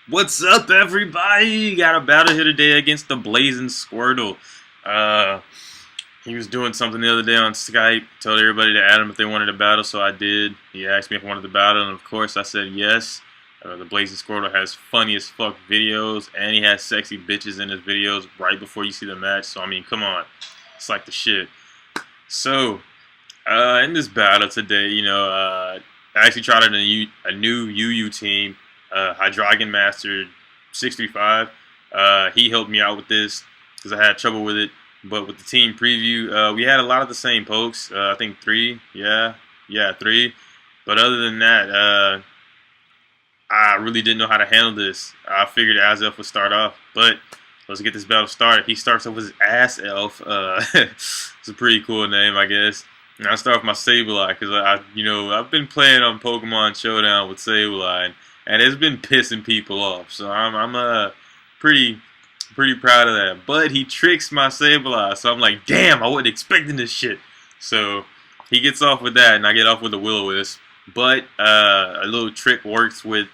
What's up, everybody? Got a battle here today against the theBlazinSquirtle. Uh, he was doing something the other day on Skype, told everybody to add him if they wanted a battle, so I did. He asked me if I wanted to battle, and of course I said yes. The theBlazinSquirtle has funny as fuck videos, and he has sexy bitches in his videos right before you see the match, so I mean, come on. It's like the shit. So, in this battle today, I actually tried out a new UU team, Hydrogen Master 635. He helped me out with this because I had trouble with it. But with the team preview, we had a lot of the same pokes. I think three. Yeah, three. But other than that, I really didn't know how to handle this. I figured Azelf would start off, but let's get this battle started. He starts off with his Ass Elf. It's a pretty cool name, I guess. And I start with my Sableye because I've been playing on Pokemon Showdown with Sableye, and it's been pissing people off. So I'm pretty proud of that. But he tricks my Sableye, so I'm like, damn, I wasn't expecting this shit. So he gets off with that, and I get off with a Will-O-Wisp. But a little trick works with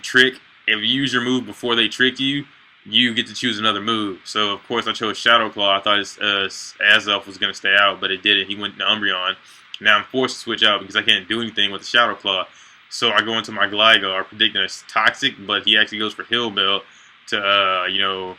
trick. If you use your move before they trick you, you get to choose another move. So, of course, I chose Shadow Claw. I thought his Azelf was going to stay out, but it didn't. He went to Umbreon. Now I'm forced to switch out because I can't do anything with the Shadow Claw. So I go into my Gligar, predicting it's Toxic, but he actually goes for Hill Bell to,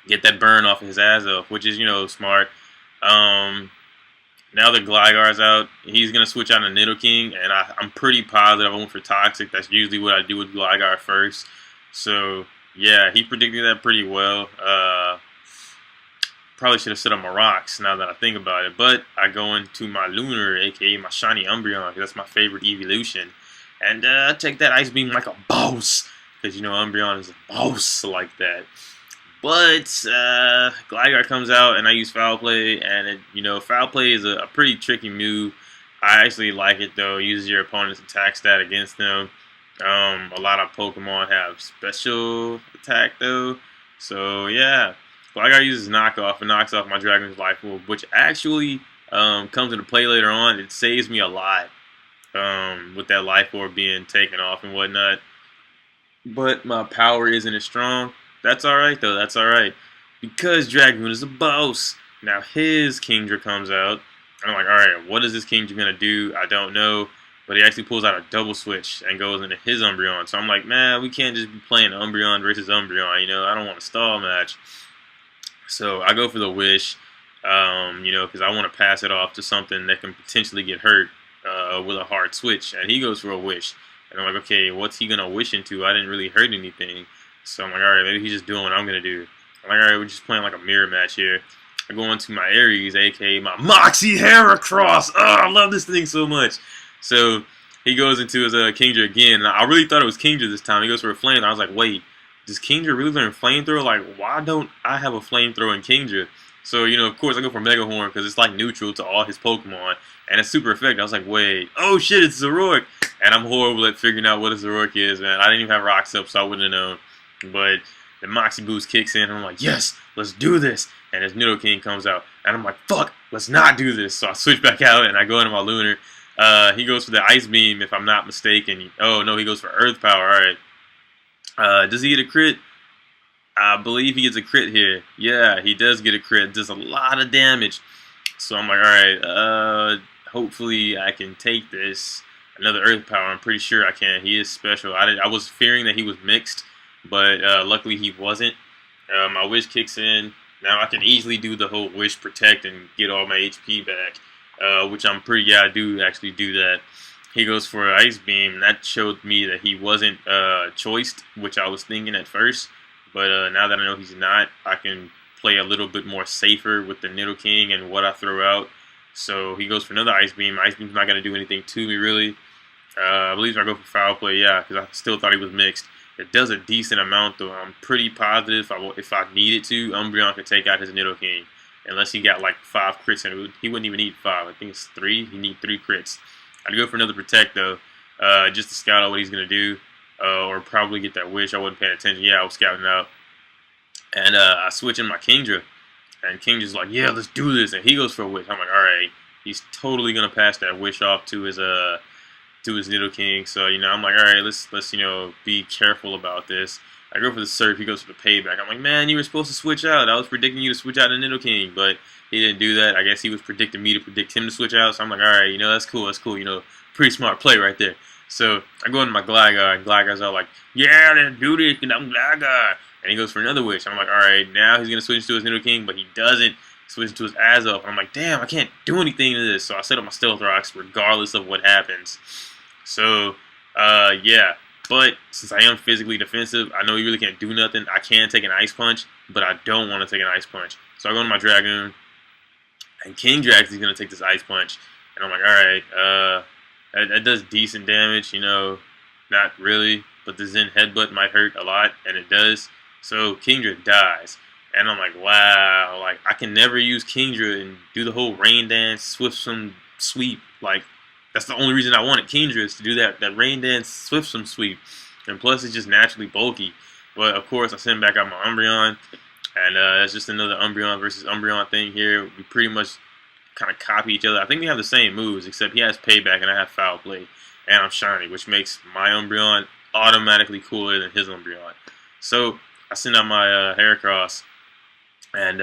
get that burn off of his Azelf, which is, smart. Now the Gligar's out. He's going to switch out to Nidoking, and I'm pretty positive I went for Toxic. That's usually what I do with Gligar first. So, yeah, he predicted that pretty well. Probably should have set up my rocks now that I think about it. But I go into my Lunar, a.k.a. my shiny Umbreon, because that's my favorite evolution. And I take that Ice Beam like a boss, because, Umbreon is a boss like that. But Gligar comes out, and I use Foul Play, and Foul Play is a pretty tricky move. I actually like it, though. It uses your opponent's attack stat against them. A lot of Pokemon have special attack, though. So, yeah. Gligar uses Knockoff and knocks off my Dragon's Life Orb, which actually comes into play later on. It saves me a lot with that Life Orb being taken off and whatnot. But my power isn't as strong. That's alright, though. That's alright. Because Dragoon is a boss. Now his Kingdra comes out. I'm like, alright, what is this Kingdra going to do? I don't know. But he actually pulls out a double switch and goes into his Umbreon. So I'm like, man, we can't just be playing Umbreon versus Umbreon. I don't want a stall match. So I go for the Wish, because I want to pass it off to something that can potentially get hurt with a hard switch. And he goes for a Wish. And I'm like, okay, what's he going to wish into? I didn't really hurt anything. So I'm like, alright, maybe he's just doing what I'm going to do. I'm like, alright, we're just playing like a mirror match here. I go into my Aries, a.k.a. my Moxie Heracross. Oh, I love this thing so much. So he goes into his Kingdra again. And I really thought it was Kingdra this time. He goes for a Flamethrower. I was like, wait, does Kingdra really learn Flamethrower? Like, why don't I have a Flamethrower in Kingdra? So, of course, I go for Mega Horn because it's like neutral to all his Pokemon. And it's super effective. I was like, wait, oh shit, it's Zoroark. And I'm horrible at figuring out what a Zoroark is, man. I didn't even have Rocks up, so I wouldn't have known. But the Moxie Boost kicks in, and I'm like, yes, let's do this. And his Nidoking comes out, and I'm like, fuck, let's not do this. So I switch back out, and I go into my Lunar. He goes for the Ice Beam, if I'm not mistaken. Oh, no, he goes for Earth Power. All right. Does he get a crit? I believe he gets a crit here. Yeah, he does get a crit. Does a lot of damage. So I'm like, all right, hopefully I can take this. Another Earth Power. I'm pretty sure I can. He is special. I was fearing that he was mixed, but luckily he wasn't. My Wish kicks in. Now I can easily do the whole Wish Protect and get all my HP back, which I'm pretty, I do actually do that. He goes for an Ice Beam, and that showed me that he wasn't choiced, which I was thinking at first. But now that I know he's not, I can play a little bit more safer with the Nidoking and what I throw out. So he goes for another Ice Beam. Ice Beam's not going to do anything to me, really. I believe I go for Foul Play, yeah, because I still thought he was mixed. It does a decent amount, though. I'm pretty positive if I needed to, Umbreon could take out his Nidoking. Unless he got like 5 crits, and he wouldn't even need 5. I think it's 3. He need 3 crits. I'd go for another Protect, though, just to scout out what he's going to do. Or probably get that Wish. I wasn't paying attention. Yeah, I was scouting out. And I switch in my Kingdra. And Kingdra's like, yeah, let's do this. And he goes for a Wish. I'm like, alright. He's totally going to pass that Wish off to his to his Nidoking. So I'm like, all right, let's be careful about this. I go for the Surf. He goes for the Payback. I'm like, man, you were supposed to switch out. I was predicting you to switch out to Nidoking, but he didn't do that. I guess he was predicting me to predict him to switch out. So I'm like, all right, that's cool. That's cool. Pretty smart play right there. So I go into my Gligar, and Gligar's all like, yeah, let's do this, and I'm Gligar. And he goes for another Wish. I'm like, all right, now he's going to switch to his Nidoking, but he doesn't switch to his Azelf. And I'm like, damn, I can't do anything to this. So I set up my Stealth Rocks regardless of what happens. So, yeah. But since I am physically defensive, I know he really can't do nothing. I can take an Ice Punch, but I don't want to take an Ice Punch. So I go into my Dragoon, and Kingdrax is going to take this Ice Punch. And I'm like, all right, that does decent damage, not really. But the Zen Headbutt might hurt a lot, and it does. So Kingdra dies. And I'm like, wow, like I can never use Kingdra and do the whole Rain Dance, Swift Swim sweep. Like, that's the only reason I wanted Kingdra, is to do that Rain Dance, Swift Swim sweep. And plus, it's just naturally bulky. But of course, I send back out my Umbreon. And that's just another Umbreon versus Umbreon thing here. We pretty much kind of copy each other. I think we have the same moves, except he has Payback and I have Foul Play. And I'm Shiny, which makes my Umbreon automatically cooler than his Umbreon. So I send out my Heracross. And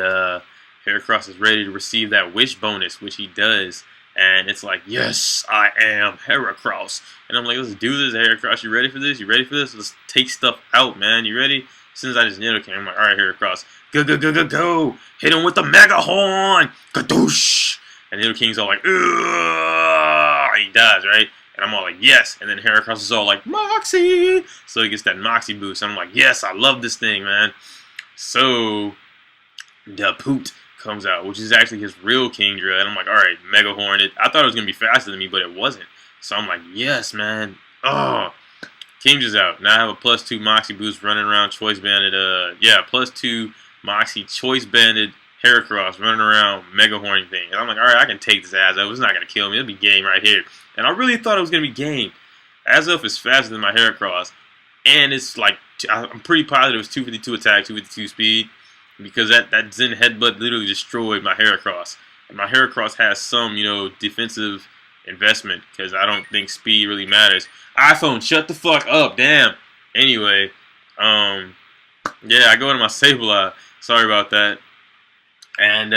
Heracross is ready to receive that Wish bonus, which he does. And it's like, yes, I am Heracross. And I'm like, let's do this, Heracross. You ready for this? You ready for this? Let's take stuff out, man. You ready? As soon as I just Nidoking, I'm like, all right, Heracross. Go, go, go, go, go. Hit him with the Mega Horn. Kadoosh. And Nidoking's all like, ugh. And he dies, right? And I'm all like, yes. And then Heracross is all like, Moxie. So he gets that Moxie boost. And I'm like, yes, I love this thing, man. So the Poot comes out, which is actually his real Kingdra, and I'm like, all right, Mega Hornet. I thought it was gonna be faster than me, but it wasn't. So I'm like, yes, man. Oh, Kingdra's out. Now I have a +2 Moxie boost running around Choice Banded. +2 Moxie Choice Banded Heracross running around Mega Hornet thing, and I'm like, all right, I can take this Azelf. It's not gonna kill me. It'll be game right here. And I really thought it was gonna be game. Azelf is faster than my Heracross, and it's like I'm pretty positive it's 252 attack, 252 speed. Because that Zen Headbutt literally destroyed my Heracross. And my Heracross has some, defensive investment. Because I don't think speed really matters. iPhone, shut the fuck up, damn. Anyway, yeah, I go into my Sableye. Sorry about that. And,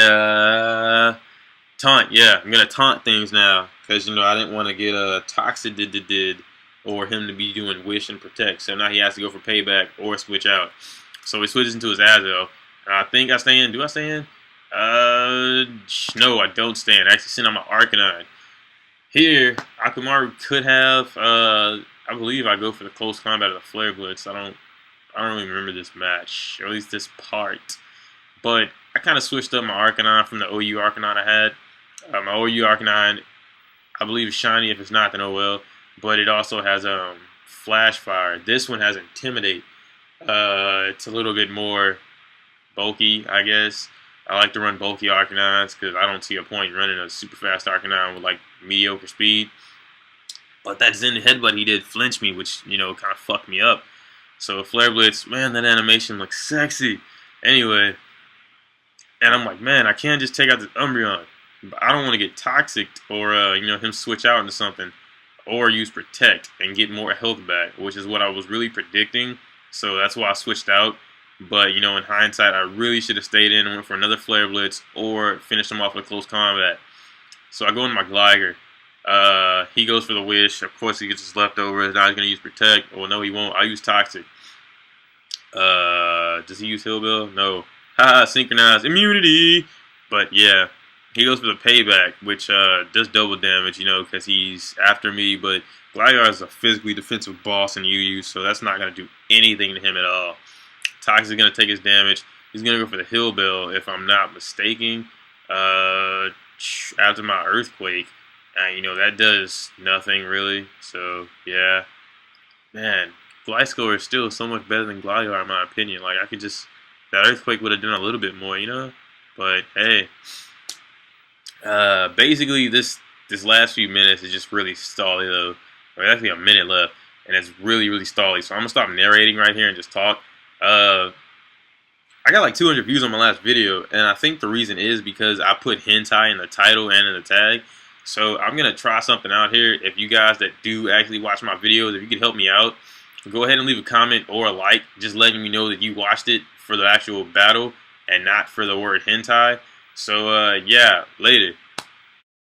taunt, yeah. I'm going to taunt things now. Because, I didn't want to get a Toxic or him to be doing Wish and Protect. So now he has to go for Payback or switch out. So he switches into his Azelf. I think I stay in. Do I stay in? No, I don't stay in. I actually send out my Arcanine. Here, Akamaru could have, I believe I go for the close combat of the Flare Blitz. I don't really remember this match, or at least this part. But I kind of switched up my Arcanine from the OU Arcanine I had. My OU Arcanine, I believe, is shiny. If it's not, then oh well. But it also has Flash Fire. This one has Intimidate. It's a little bit more bulky, I guess. I like to run bulky Arcanines because I don't see a point in running a super fast Arcanine with like mediocre speed. But that Zen Headbutt he did flinch me, which kind of fucked me up. So Flare Blitz, man, that animation looks sexy. Anyway, and I'm like, man, I can't just take out this Umbreon. But I don't want to get Toxic or him switch out into something, or use Protect and get more health back, which is what I was really predicting. So that's why I switched out. But, in hindsight, I really should have stayed in and went for another Flare Blitz or finished him off with close combat. So I go into my Gligar. He goes for the Wish. Of course, he gets his leftovers. Now he's going to use Protect. Well, no, he won't. I use Toxic. Does he use Hillbill? No. Haha, Synchronized Immunity. But, yeah. He goes for the Payback, which does double damage, because he's after me. But Gligar is a physically defensive boss in UU, so that's not going to do anything to him at all. Toxic is going to take his damage. He's going to go for the Hillbill, if I'm not mistaken, after my Earthquake. And, that does nothing, really. So, yeah. Man, Gliscor is still so much better than Gligar, in my opinion. Like, that Earthquake would have done a little bit more, But, hey. Basically, this last few minutes is just really stally, though. There's actually a minute left, and it's really, really stally. So I'm going to stop narrating right here and just talk. I got like 200 views on my last video, and I think the reason is because I put hentai in the title and in the tag. So I'm gonna try something out here. If you guys that do actually watch my videos, if you could help me out, go ahead and leave a comment or a like, just letting me know that you watched it for the actual battle and not for the word hentai. So yeah, later.